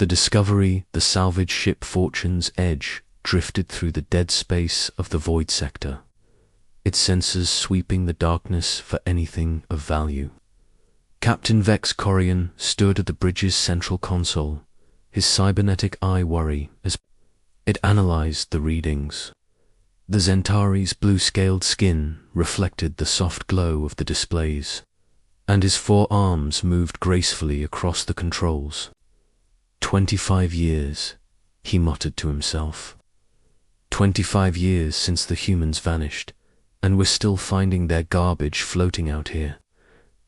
The Discovery, the salvage ship Fortune's Edge, drifted through the dead space of the void sector, its sensors sweeping the darkness for anything of value. Captain Vex Corian stood at the bridge's central console, his cybernetic eye worry as it analyzed the readings. The Zentari's blue-scaled skin reflected the soft glow of the displays, and his 4 arms moved gracefully across the controls. 25 years, he muttered to himself. 25 years since the humans vanished, and we're still finding their garbage floating out here.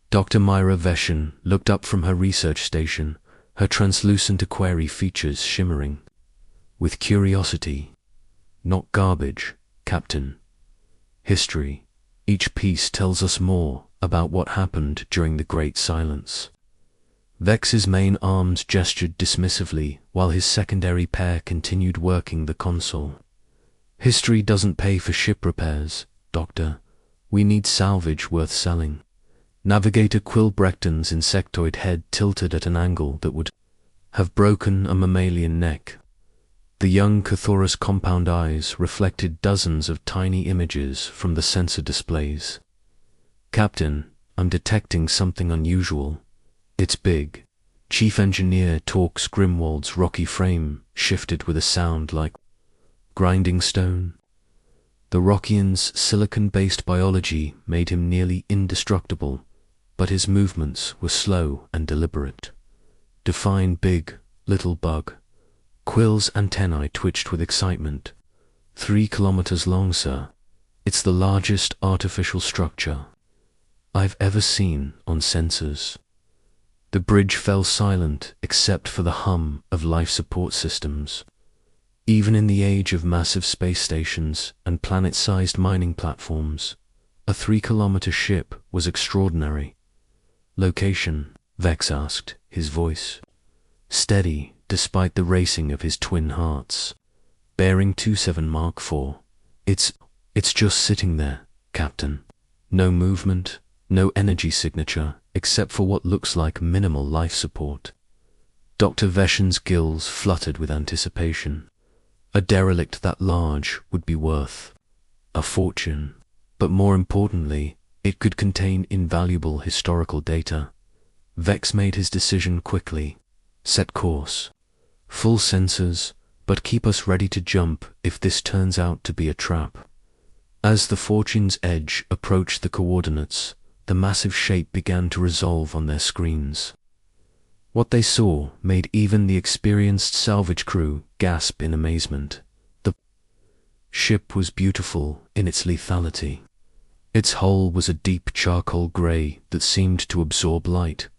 Dr. Myra Veshan looked up from her research station, her translucent aquarii features shimmering. With curiosity. Not garbage, Captain. History. Each piece tells us more about what happened during the Great Silence. Vex's main arms gestured dismissively while his secondary pair continued working the console. History doesn't pay for ship repairs, Doctor. We need salvage worth selling. Navigator Quill Brechton's insectoid head tilted at an angle that would have broken a mammalian neck. The young Cathora's compound eyes reflected dozens of tiny images from the sensor displays. Captain, I'm detecting something unusual. It's big. Chief Engineer Torx Grimwald's rocky frame shifted with a sound like grinding stone. The Rockian's silicon-based biology made him nearly indestructible, but his movements were slow and deliberate. Define big, little bug. Quill's antennae twitched with excitement. 3 kilometers long, sir. It's the largest artificial structure I've ever seen on sensors. The bridge fell silent except for the hum of life support systems. Even in the age of massive space stations and planet-sized mining platforms, a 3-kilometer ship was extraordinary. Location, Vex asked, his voice steady despite the racing of his twin hearts. Bearing 27 Mark IV. It's just sitting there, Captain. No movement, no energy signature, except for what looks like minimal life support. Dr. Veshan's gills fluttered with anticipation. A derelict that large would be worth a fortune, but more importantly, it could contain invaluable historical data. Vex made his decision quickly. Set course. Full sensors, but keep us ready to jump if this turns out to be a trap. As the Fortune's Edge approached the coordinates, the massive shape began to resolve on their screens. What they saw made even the experienced salvage crew gasp in amazement. The ship was beautiful in its lethality. Its hull was a deep charcoal grey that seemed to absorb light,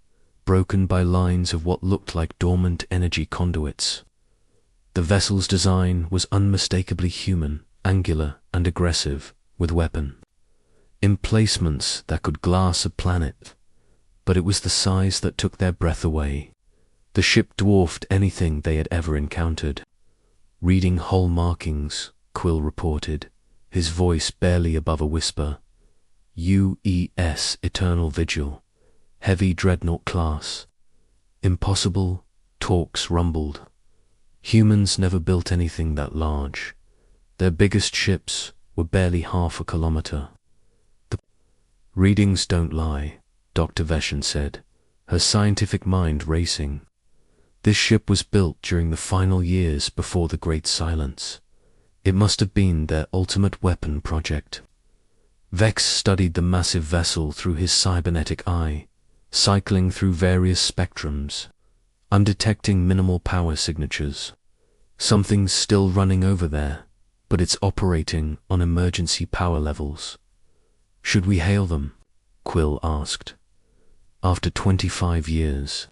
broken by lines of what looked like dormant energy conduits. The vessel's design was unmistakably human, angular and aggressive, with weapon emplacements that could glass a planet, but it was the size that took their breath away. The ship dwarfed anything they had ever encountered. Reading hull markings, Quill reported, his voice barely above a whisper. UES Eternal Vigil, heavy dreadnought class. Impossible, Torx rumbled. Humans never built anything that large. Their biggest ships were barely 1/2 kilometer. The readings don't lie, Dr. Veshan said, her scientific mind racing. This ship was built during the final years before the Great Silence. It must have been their ultimate weapon project. Vex studied the massive vessel through his cybernetic eye, cycling through various spectrums. I'm detecting minimal power signatures. Something's still running over there, but it's operating on emergency power levels. Should we hail them? Quill asked. After 25 years,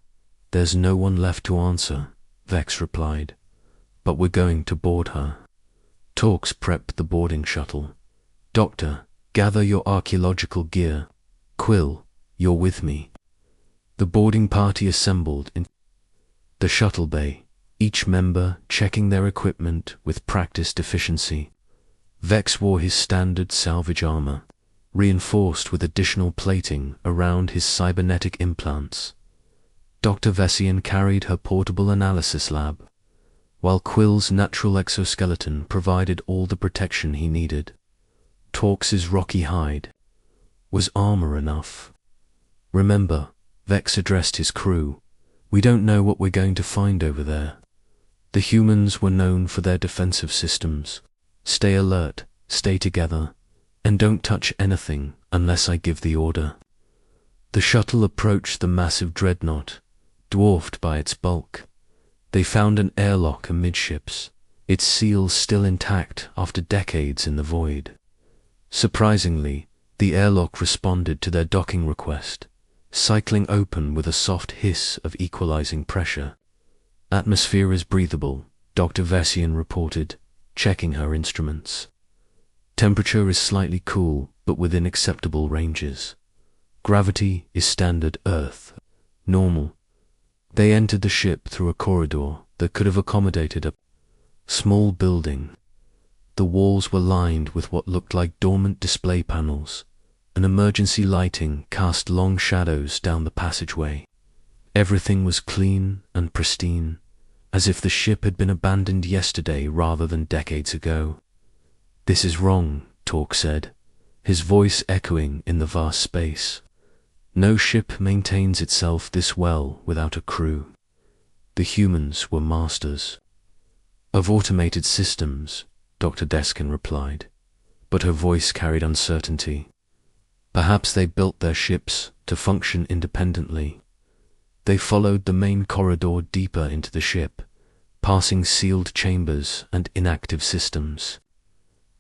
there's no one left to answer, Vex replied, but we're going to board her. Torx prepped the boarding shuttle. Doctor, gather your archaeological gear. Quill, you're with me. The boarding party assembled in the shuttle bay, each member checking their equipment with practiced efficiency. Vex wore his standard salvage armor, reinforced with additional plating around his cybernetic implants. Dr. Vessian carried her portable analysis lab, while Quill's natural exoskeleton provided all the protection he needed. Torx's rocky hide. Was armor enough? Remember, Vex addressed his crew. We don't know what we're going to find over there. The humans were known for their defensive systems. Stay alert, stay together, and don't touch anything unless I give the order. The shuttle approached the massive dreadnought, dwarfed by its bulk. They found an airlock amidships, its seals still intact after decades in the void. Surprisingly, the airlock responded to their docking request, cycling open with a soft hiss of equalizing pressure. Atmosphere is breathable, Dr. Vessian reported, checking her instruments. Temperature is slightly cool, but within acceptable ranges. Gravity is standard Earth, normal. They entered the ship through a corridor that could have accommodated a small building. The walls were lined with what looked like dormant display panels, and emergency lighting cast long shadows down the passageway. Everything was clean and pristine, as if the ship had been abandoned yesterday rather than decades ago. "This is wrong," Torx said, his voice echoing in the vast space. "No ship maintains itself this well without a crew." The humans were masters of automated systems, Dr. Deskin replied, but her voice carried uncertainty. Perhaps they built their ships to function independently. They followed the main corridor deeper into the ship, passing sealed chambers and inactive systems.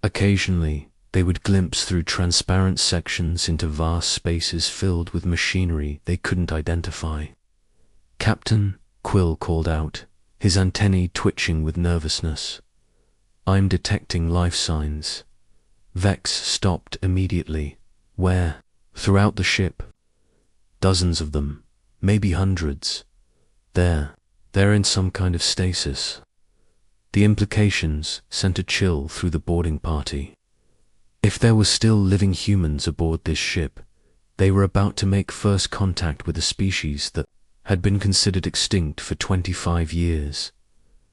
Occasionally, they would glimpse through transparent sections into vast spaces filled with machinery they couldn't identify. "Captain," Quill called out, his antennae twitching with nervousness. "I'm detecting life signs." Vex stopped immediately. "Where?" "Throughout the ship. Dozens of them, maybe hundreds. They're in some kind of stasis." The implications sent a chill through the boarding party. If there were still living humans aboard this ship, they were about to make first contact with a species that had been considered extinct for 25 years.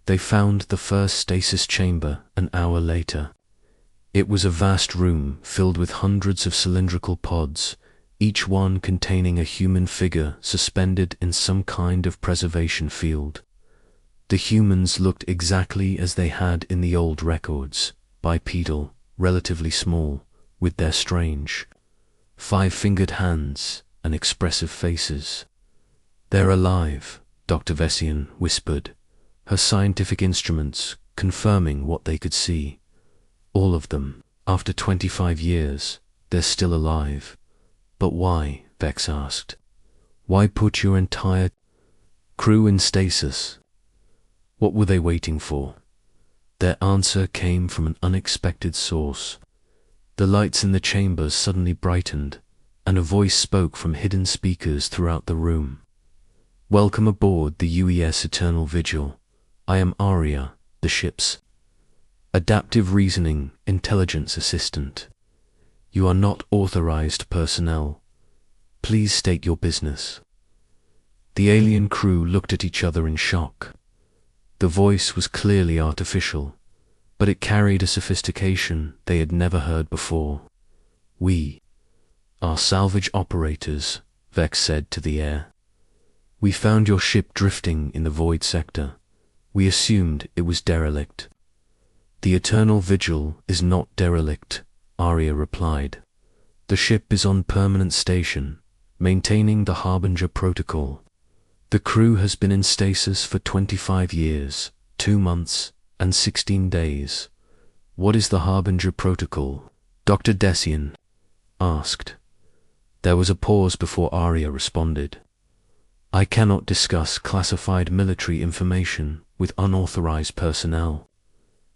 They found the first stasis chamber an hour later. It was a vast room filled with hundreds of cylindrical pods, each one containing a human figure suspended in some kind of preservation field. The humans looked exactly as they had in the old records, bipedal, relatively small, with their strange, five-fingered hands and expressive faces. "They're alive," Dr. Vessian whispered, her scientific instruments confirming what they could see. "All of them. After 25 years, they're still alive." "But why?" Vex asked. "Why put your entire crew in stasis? What were they waiting for?" Their answer came from an unexpected source. The lights in the chambers suddenly brightened, and a voice spoke from hidden speakers throughout the room. "Welcome aboard the UES Eternal Vigil. I am Aria, the ship's adaptive reasoning intelligence assistant. You are not authorized personnel. Please state your business." The alien crew looked at each other in shock. The voice was clearly artificial, but it carried a sophistication they had never heard before. "We are salvage operators," Vex said to the air. "We found your ship drifting in the void sector. We assumed it was derelict." "The Eternal Vigil is not derelict," Aria replied. "The ship is on permanent station, maintaining the Harbinger Protocol. The crew has been in stasis for 25 years, 2 months, and 16 days. What is the Harbinger Protocol?" Dr. Dessian asked. There was a pause before Aria responded. "I cannot discuss classified military information with unauthorized personnel.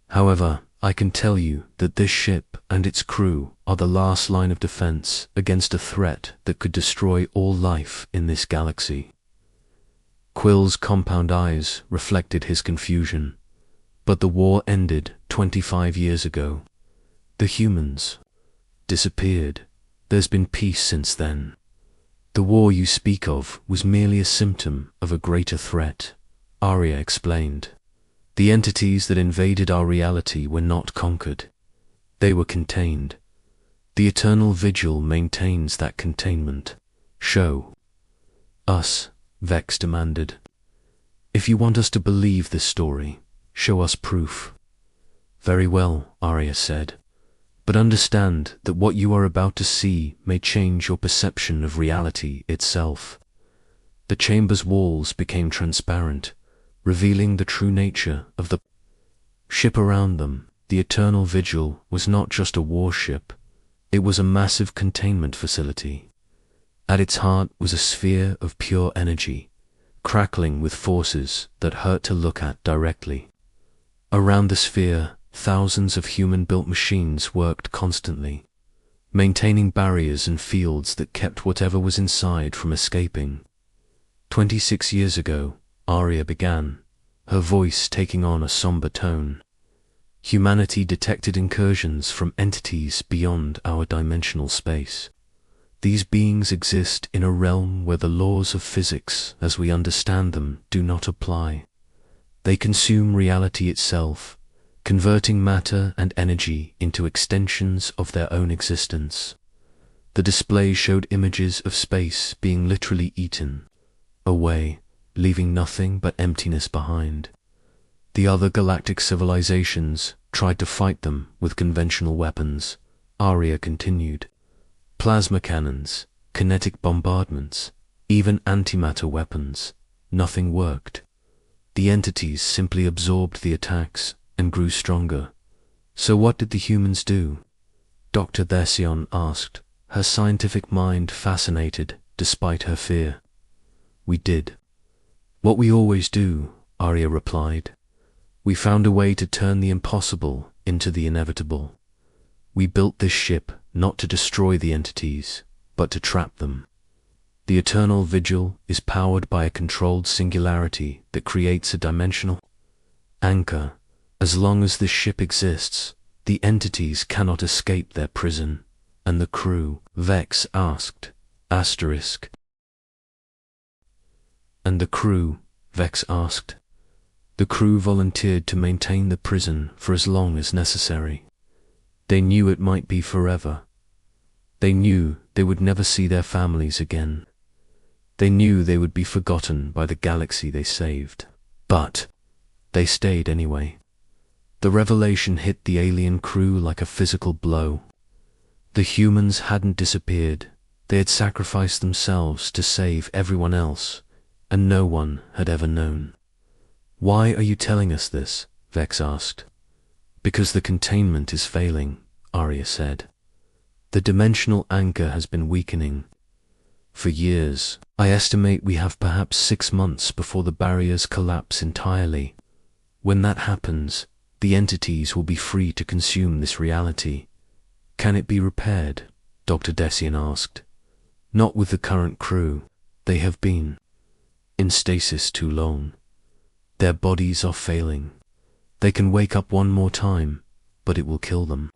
However, I can tell you that this ship and its crew are the last line of defense against a threat that could destroy all life in this galaxy." Quill's compound eyes reflected his confusion. But the war ended 25 years ago. The humans disappeared. There's been peace since then. The war you speak of was merely a symptom of a greater threat, Arya explained. The entities that invaded our reality were not conquered. They were contained. The eternal vigil maintains that containment. Show us, Vex demanded. If you want us to believe this story, show us proof. Very well, Arya said. But understand that what you are about to see may change your perception of reality itself. The chamber's walls became transparent, revealing the true nature of the ship around them. The Eternal Vigil was not just a warship, it was a massive containment facility. At its heart was a sphere of pure energy, crackling with forces that hurt to look at directly. Around the sphere, thousands of human-built machines worked constantly, maintaining barriers and fields that kept whatever was inside from escaping. 26 years ago, Arya began, her voice taking on a somber tone. Humanity detected incursions from entities beyond our dimensional space. These beings exist in a realm where the laws of physics, as we understand them, do not apply. They consume reality itself, converting matter and energy into extensions of their own existence. The display showed images of space being literally eaten away, leaving nothing but emptiness behind. The other galactic civilizations tried to fight them with conventional weapons, Arya continued. Plasma cannons, kinetic bombardments, even antimatter weapons. Nothing worked. The entities simply absorbed the attacks and grew stronger. So what did the humans do? Dr. Thession asked, her scientific mind fascinated despite her fear. We did what we always do, Arya replied. We found a way to turn the impossible into the inevitable. We built this ship not to destroy the entities, but to trap them. The Eternal Vigil is powered by a controlled singularity that creates a dimensional anchor. As long as this ship exists, the entities cannot escape their prison. And the crew? Vex asked. Asterisk. And the crew? Vex asked. The crew volunteered to maintain the prison for as long as necessary. They knew it might be forever. They knew they would never see their families again. They knew they would be forgotten by the galaxy they saved. But they stayed anyway. The revelation hit the alien crew like a physical blow. The humans hadn't disappeared. They had sacrificed themselves to save everyone else, and no one had ever known. Why are you telling us this? Vex asked. Because the containment is failing, Arya said. The dimensional anchor has been weakening. For years, I estimate we have perhaps 6 months before the barriers collapse entirely. When that happens, the entities will be free to consume this reality. Can it be repaired? Dr. Dessian asked. Not with the current crew. They have been in stasis too long. Their bodies are failing. They can wake up one more time, but it will kill them.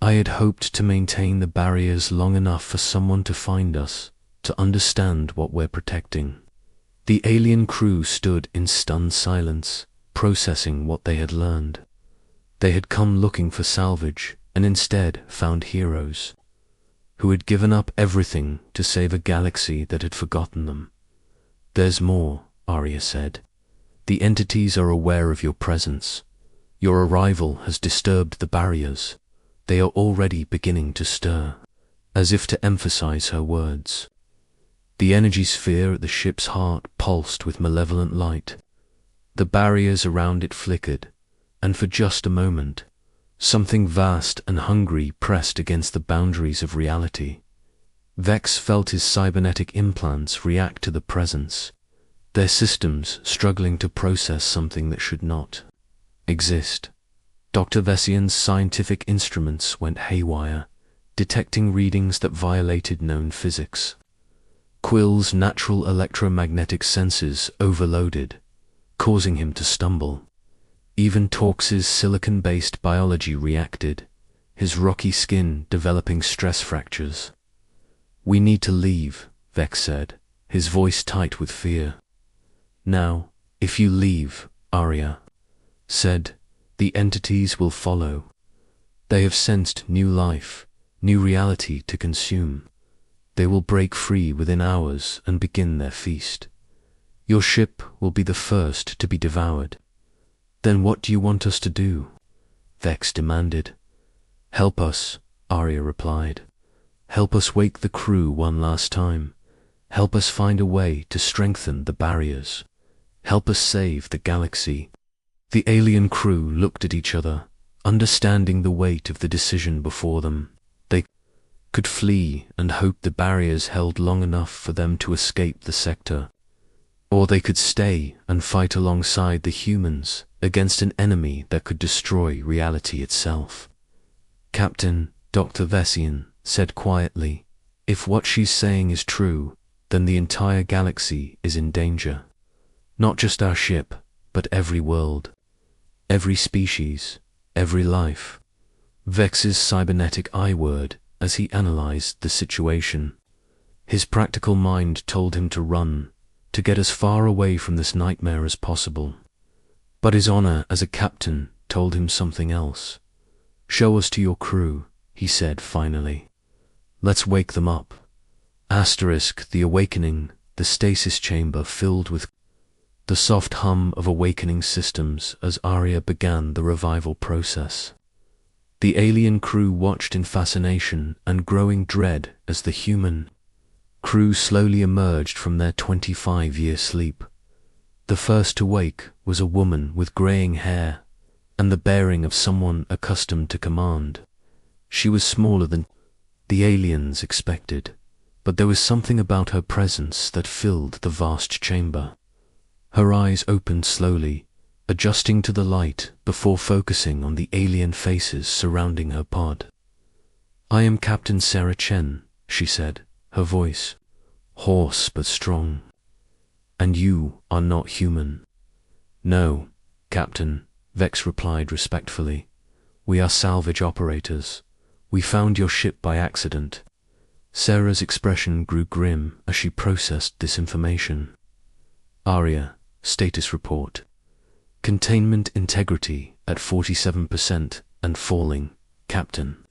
I had hoped to maintain the barriers long enough for someone to find us, to understand what we're protecting. The alien crew stood in stunned silence, processing what they had learned. They had come looking for salvage, and instead found heroes, who had given up everything to save a galaxy that had forgotten them. There's more, Arya said. The entities are aware of your presence. Your arrival has disturbed the barriers. They are already beginning to stir, as if to emphasize her words. The energy sphere at the ship's heart pulsed with malevolent light. The barriers around it flickered, and for just a moment, something vast and hungry pressed against the boundaries of reality. Vex felt his cybernetic implants react to the presence, their systems struggling to process something that should not exist. Dr. Vessian's scientific instruments went haywire, detecting readings that violated known physics. Quill's natural electromagnetic senses overloaded, causing him to stumble. Even Torx's silicon-based biology reacted, his rocky skin developing stress fractures. We need to leave, Vex said, his voice tight with fear. Now, if you leave, Arya said, the entities will follow. They have sensed new life, new reality to consume. They will break free within hours and begin their feast. Your ship will be the first to be devoured. Then what do you want us to do? Vex demanded. Help us, Arya replied. Help us wake the crew one last time. Help us find a way to strengthen the barriers. Help us save the galaxy. The alien crew looked at each other, understanding the weight of the decision before them. They could flee and hope the barriers held long enough for them to escape the sector. Or they could stay and fight alongside the humans against an enemy that could destroy reality itself. Captain, Dr. Vessian said quietly, if what she's saying is true, then the entire galaxy is in danger. Not just our ship, but every world, every species, every life. Vex's cybernetic I-word as he analyzed the situation. His practical mind told him to run, to get as far away from this nightmare as possible. But his honor as a captain told him something else. Show us to your crew, he said finally. Let's wake them up. The awakening, the stasis chamber filled with the soft hum of awakening systems as Arya began the revival process. The alien crew watched in fascination and growing dread as the human crew slowly emerged from their 25-year sleep. The first to wake was a woman with graying hair and the bearing of someone accustomed to command. She was smaller than the aliens expected, but there was something about her presence that filled the vast chamber. Her eyes opened slowly, adjusting to the light before focusing on the alien faces surrounding her pod. I am Captain Sarah Chen, she said, her voice hoarse but strong. And you are not human. No, Captain, Vex replied respectfully. We are salvage operators. We found your ship by accident. Sarah's expression grew grim as she processed this information. Arya, status report. Containment integrity at 47% and falling, Captain.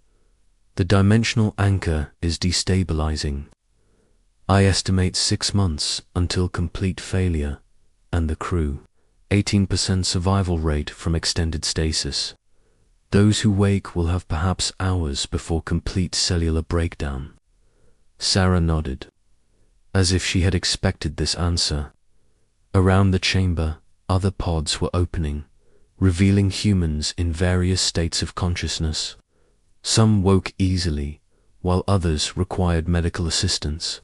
The dimensional anchor is destabilizing. I estimate 6 months until complete failure, and the crew, 18% survival rate from extended stasis. Those who wake will have perhaps hours before complete cellular breakdown. Sarah nodded, as if she had expected this answer. Around the chamber, other pods were opening, revealing humans in various states of consciousness. Some woke easily, while others required medical assistance.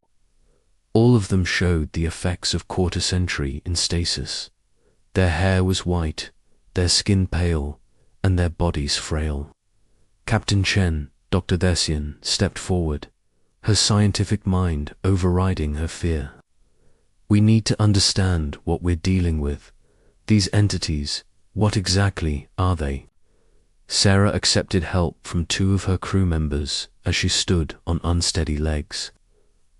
All of them showed the effects of quarter entry in stasis. Their hair was white, their skin pale, and their bodies frail. Captain Chen, Dr. Desian, stepped forward, her scientific mind overriding her fear. We need to understand what we're dealing with. These entities, what exactly are they? Sarah accepted help from 2 of her crew members as she stood on unsteady legs.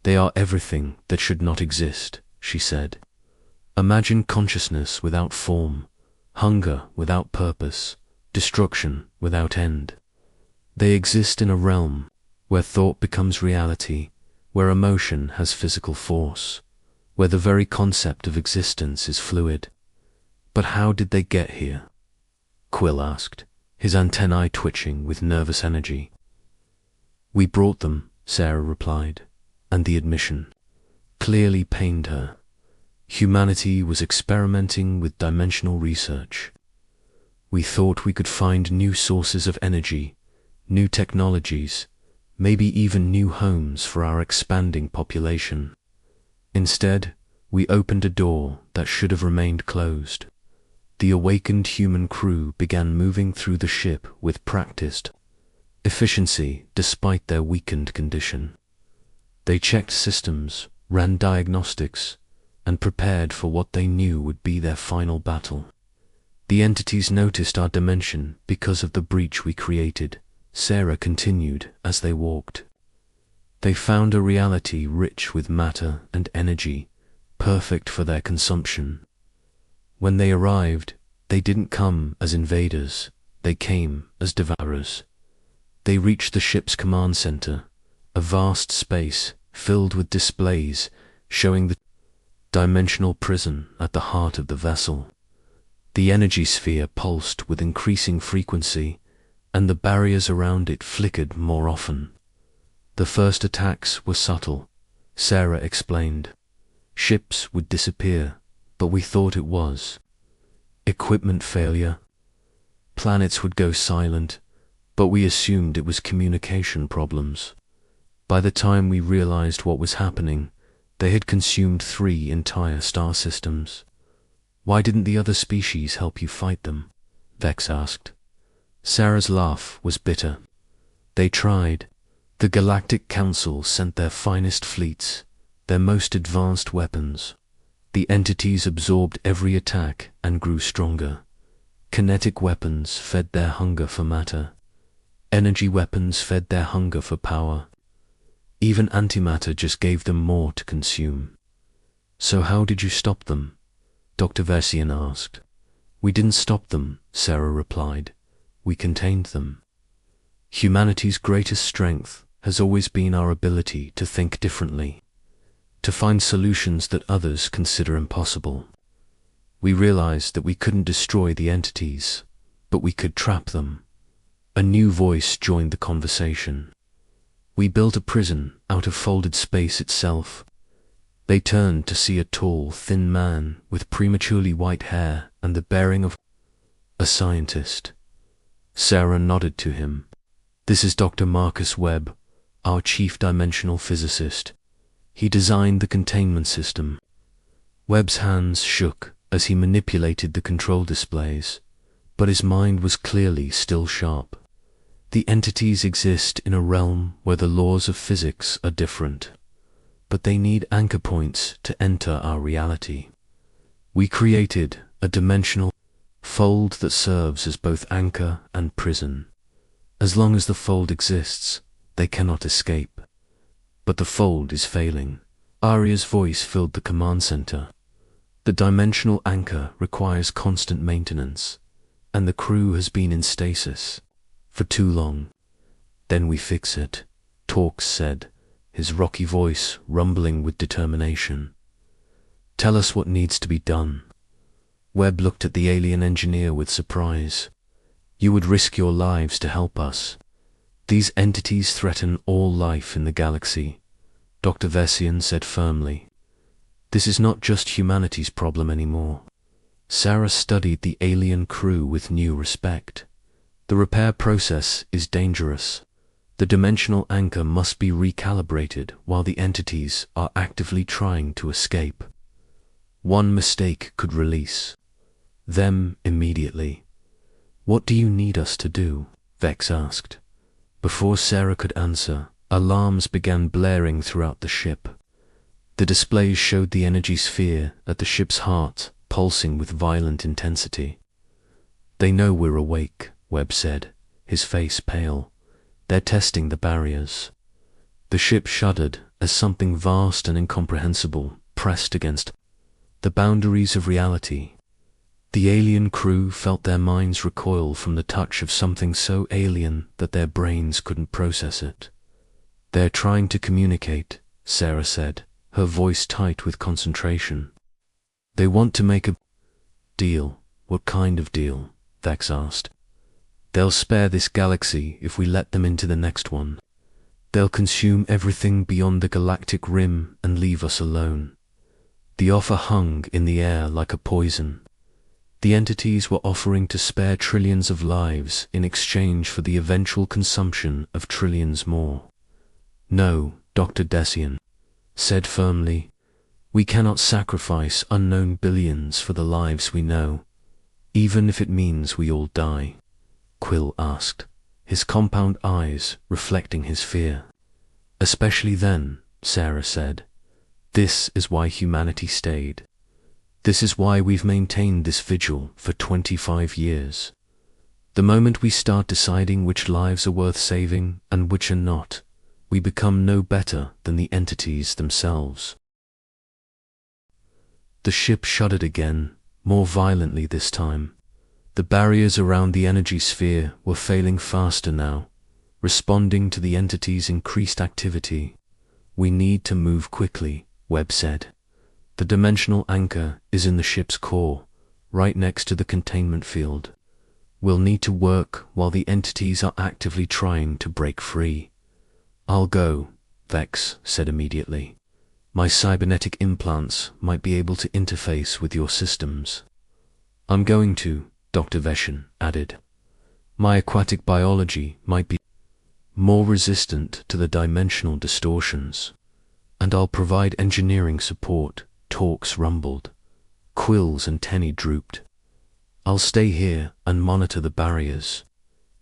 They are everything that should not exist, she said. Imagine consciousness without form, hunger without purpose, destruction without end. They exist in a realm where thought becomes reality, where emotion has physical force, where the very concept of existence is fluid. But how did they get here? Quill asked, his antennae twitching with nervous energy. We brought them, Sarah replied, and the admission clearly pained her. Humanity was experimenting with dimensional research. We thought we could find new sources of energy, new technologies, maybe even new homes for our expanding population. Instead, we opened a door that should have remained closed. The awakened human crew began moving through the ship with practiced efficiency despite their weakened condition. They checked systems, ran diagnostics, and prepared for what they knew would be their final battle. The entities noticed our dimension because of the breach we created, Sarah continued as they walked. They found a reality rich with matter and energy, perfect for their consumption. When they arrived, they didn't come as invaders, they came as devourers. They reached the ship's command center, a vast space filled with displays showing the dimensional prison at the heart of the vessel. The energy sphere pulsed with increasing frequency, and the barriers around it flickered more often. The first attacks were subtle, Sarah explained. Ships would disappear, but we thought it was equipment failure. Planets would go silent, but we assumed it was communication problems. By the time we realized what was happening, they had consumed 3 entire star systems. Why didn't the other species help you fight them? Vex asked. Sarah's laugh was bitter. They tried. The Galactic Council sent their finest fleets, their most advanced weapons. The entities absorbed every attack and grew stronger. Kinetic weapons fed their hunger for matter. Energy weapons fed their hunger for power. Even antimatter just gave them more to consume. So how did you stop them? Dr. Versian asked. We didn't stop them, Sarah replied. We contained them. Humanity's greatest strength has always been our ability to think differently, to find solutions that others consider impossible. We realized that we couldn't destroy the entities, but we could trap them. A new voice joined the conversation. We built a prison out of folded space itself. They turned to see a tall, thin man with prematurely white hair and the bearing of a scientist. Sarah nodded to him. This is Dr. Marcus Webb, our chief dimensional physicist. He designed the containment system. Webb's hands shook as he manipulated the control displays, but his mind was clearly still sharp. The entities exist in a realm where the laws of physics are different, but they need anchor points to enter our reality. We created a dimensional fold that serves as both anchor and prison. As long as the fold exists, they cannot escape. But the fold is failing. Arya's voice filled the command center. The dimensional anchor requires constant maintenance, and the crew has been in stasis for too long. Then we fix it, Torx said, his rocky voice rumbling with determination. Tell us what needs to be done. Webb looked at the alien engineer with surprise. You would risk your lives to help us. These entities threaten all life in the galaxy, Dr. Versian said firmly. This is not just humanity's problem anymore. Sarah studied the alien crew with new respect. The repair process is dangerous. The dimensional anchor must be recalibrated while the entities are actively trying to escape. One mistake could release them immediately. What do you need us to do? Vex asked. Before Sarah could answer, alarms began blaring throughout the ship. The displays showed the energy sphere at the ship's heart pulsing with violent intensity. They know we're awake, Webb said, his face pale. They're testing the barriers. The ship shuddered as something vast and incomprehensible pressed against the boundaries of reality. The alien crew felt their minds recoil from the touch of something so alien that their brains couldn't process it. They're trying to communicate, Sarah said, her voice tight with concentration. They want to make a deal. What kind of deal? Vex asked. They'll spare this galaxy if we let them into the next one. They'll consume everything beyond the galactic rim and leave us alone. The offer hung in the air like a poison. The entities were offering to spare trillions of lives in exchange for the eventual consumption of trillions more. No, Dr. Desian said firmly, we cannot sacrifice unknown billions for the lives we know, even if it means we all die. Quill asked, his compound eyes reflecting his fear. Especially then, Sarah said. This is why humanity stayed. This is why we've maintained this vigil for 25 years. The moment we start deciding which lives are worth saving and which are not, we become no better than the entities themselves. The ship shuddered again, more violently this time. The barriers around the energy sphere were failing faster now, responding to the entity's increased activity. "We need to move quickly," Webb said. "The dimensional anchor is in the ship's core, right next to the containment field. We'll need to work while the entities are actively trying to break free." "I'll go," Vex said immediately. "My cybernetic implants might be able to interface with your systems." "I'm going to," Dr. Veshin added. "My aquatic biology might be more resistant to the dimensional distortions. And I'll provide engineering support," Torx rumbled. Quills and Tenny drooped. "I'll stay here and monitor the barriers.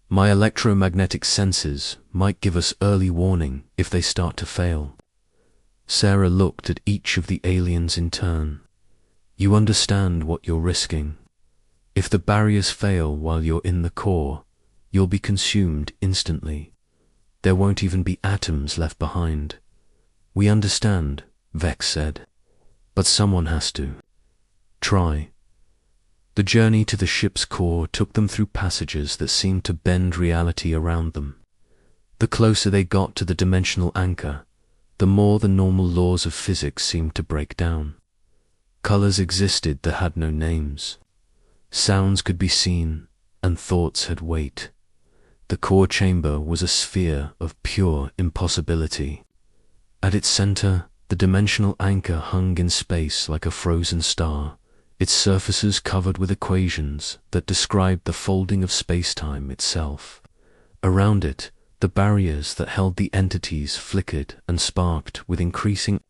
My electromagnetic senses might give us early warning if they start to fail." Sarah looked at each of the aliens in turn. "You understand what you're risking. If the barriers fail while you're in the core, you'll be consumed instantly. There won't even be atoms left behind." "We understand," Vex said. "But someone has to try." The journey to the ship's core took them through passages that seemed to bend reality around them. The closer they got to the dimensional anchor, the more the normal laws of physics seemed to break down. Colors existed that had no names. Sounds could be seen, and thoughts had weight. The core chamber was a sphere of pure impossibility. At its center, the dimensional anchor hung in space like a frozen star, its surfaces covered with equations that described the folding of space-time itself. Around it, the barriers that held the entities flickered and sparked with increasing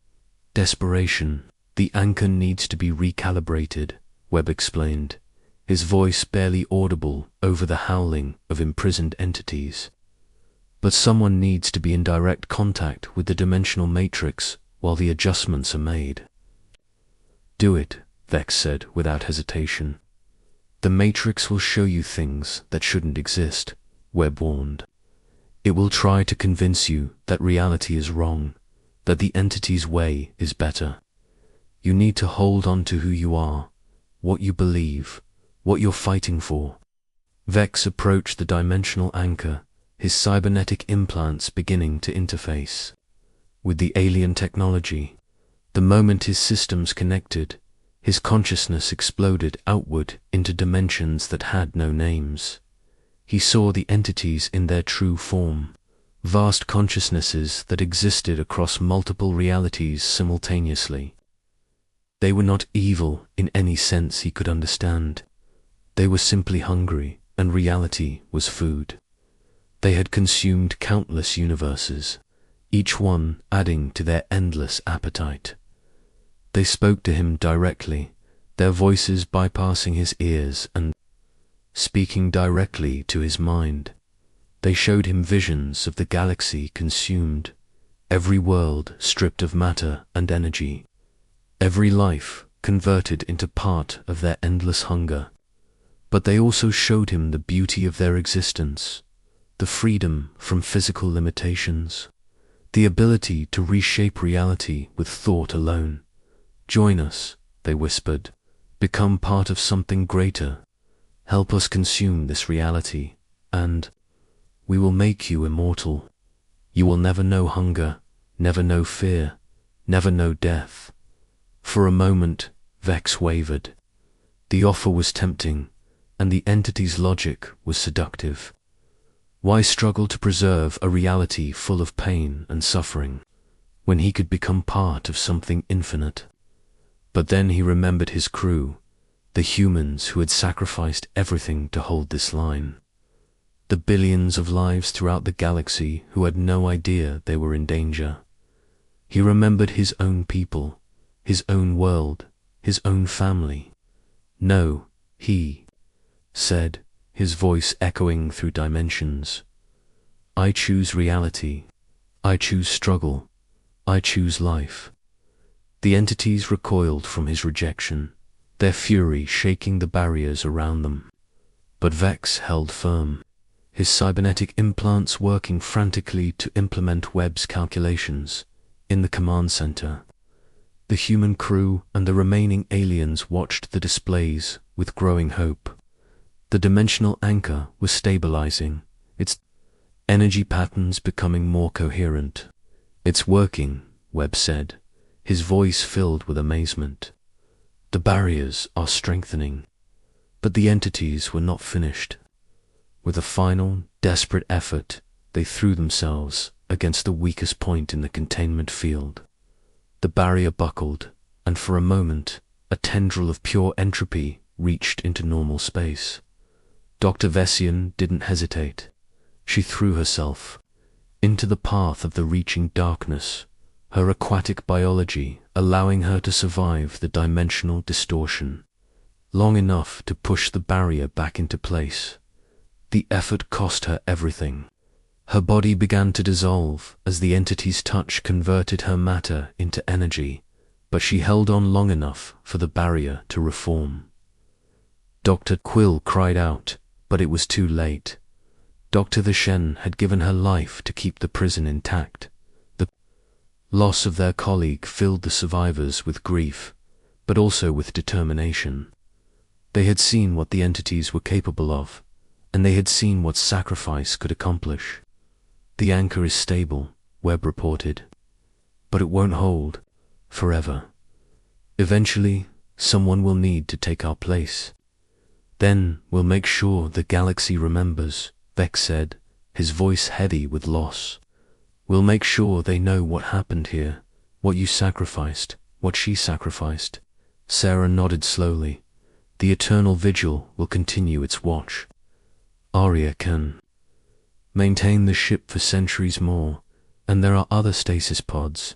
desperation. "The anchor needs to be recalibrated," Webb explained, his voice barely audible over the howling of imprisoned entities. "But someone needs to be in direct contact with the dimensional matrix while the adjustments are made." "Do it," Vex said without hesitation. "The matrix will show you things that shouldn't exist," Webb warned. "It will try to convince you that reality is wrong, that the entity's way is better. You need to hold on to who you are, what you believe, what you're fighting for." Vex approached the dimensional anchor, his cybernetic implants beginning to interface with the alien technology. The moment his systems connected, his consciousness exploded outward into dimensions that had no names. He saw the entities in their true form, vast consciousnesses that existed across multiple realities simultaneously. They were not evil in any sense he could understand. They were simply hungry, and reality was food. They had consumed countless universes, each one adding to their endless appetite. They spoke to him directly, their voices bypassing his ears and speaking directly to his mind. They showed him visions of the galaxy consumed, every world stripped of matter and energy, every life converted into part of their endless hunger. But they also showed him the beauty of their existence, the freedom from physical limitations, the ability to reshape reality with thought alone. "Join us," they whispered. "Become part of something greater. Help us consume this reality, and we will make you immortal. You will never know hunger, never know fear, never know death." For a moment, Vex wavered. The offer was tempting, and the entity's logic was seductive. Why struggle to preserve a reality full of pain and suffering, when he could become part of something infinite? But then he remembered his crew, the humans who had sacrificed everything to hold this line. The billions of lives throughout the galaxy who had no idea they were in danger. He remembered his own people, his own world, his own family. "No," he said, his voice echoing through dimensions. "I choose reality. I choose struggle. I choose life." The entities recoiled from his rejection, their fury shaking the barriers around them. But Vex held firm. his cybernetic implants working frantically to implement Webb's calculations. In the command center, the human crew and the remaining aliens watched the displays with growing hope. The dimensional anchor was stabilizing, its energy patterns becoming more coherent. "It's working," Webb said, his voice filled with amazement. "The barriers are strengthening." But the entities were not finished. With a final, desperate effort, they threw themselves against the weakest point in the containment field. The barrier buckled, and for a moment, a tendril of pure entropy reached into normal space. Dr. Vessian didn't hesitate. She threw herself into the path of the reaching darkness, her aquatic biology allowing her to survive the dimensional distortion long enough to push the barrier back into place. The effort cost her everything. Her body began to dissolve as the entity's touch converted her matter into energy, but she held on long enough for the barrier to reform. Dr. Quill cried out, but it was too late. Dr. Vessian had given her life to keep the prison intact. The loss of their colleague filled the survivors with grief, but also with determination. They had seen what the entities were capable of, and they had seen what sacrifice could accomplish. "The anchor is stable," Webb reported, "but it won't hold forever. Eventually, someone will need to take our place. Then we'll make sure the galaxy remembers," Vex said, his voice heavy with loss. "We'll make sure they know what happened here, what you sacrificed, what she sacrificed." Sarah nodded slowly. "The eternal vigil will continue its watch. Arya can maintain the ship for centuries more, and there are other stasis pods.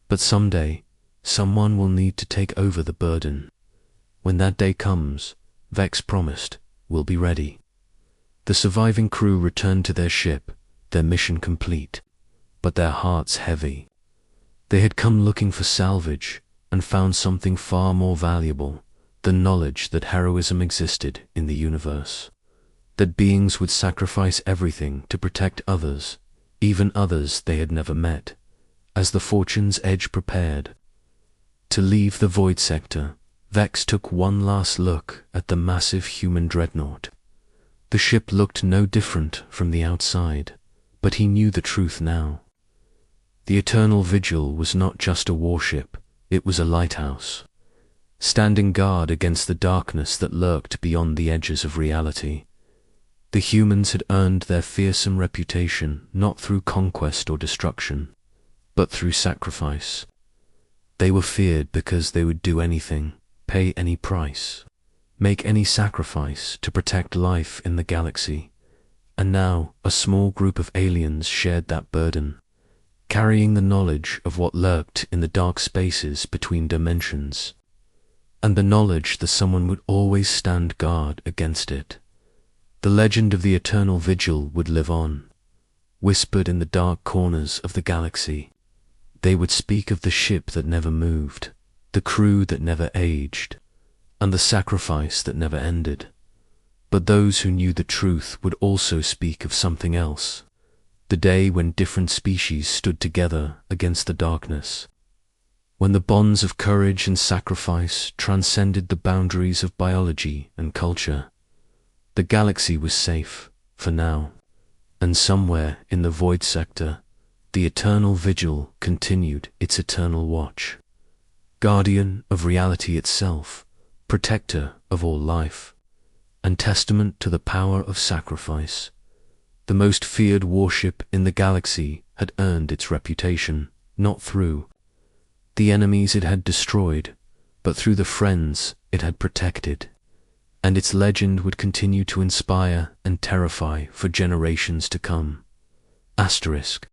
But someday, someone will need to take over the burden. When that day comes, Vex promised, we'll be ready." The surviving crew returned to their ship, their mission complete, but their hearts heavy. They had come looking for salvage and found something far more valuable, the knowledge that heroism existed in the universe, that beings would sacrifice everything to protect others, even others they had never met. As the Fortune's Edge prepared to leave the void sector, Vex took one last look at the massive human dreadnought. The ship looked no different from the outside, but he knew the truth now. The Eternal Vigil was not just a warship, it was a lighthouse, standing guard against the darkness that lurked beyond the edges of reality. The humans had earned their fearsome reputation not through conquest or destruction, but through sacrifice. They were feared because they would do anything, pay any price, make any sacrifice to protect life in the galaxy. And now a small group of aliens shared that burden, carrying the knowledge of what lurked in the dark spaces between dimensions, and the knowledge that someone would always stand guard against it. The legend of the Eternal Vigil would live on, whispered in the dark corners of the galaxy. They would speak of the ship that never moved, the crew that never aged, and the sacrifice that never ended. But those who knew the truth would also speak of something else, the day when different species stood together against the darkness, when the bonds of courage and sacrifice transcended the boundaries of biology and culture. The galaxy was safe, for now, and somewhere in the void sector, the Eternal Vigil continued its eternal watch. Guardian of reality itself, protector of all life, and testament to the power of sacrifice. The most feared warship in the galaxy had earned its reputation, not through the enemies it had destroyed, but through the friends it had protected. And its legend would continue to inspire and terrify for generations to come. Asterisk.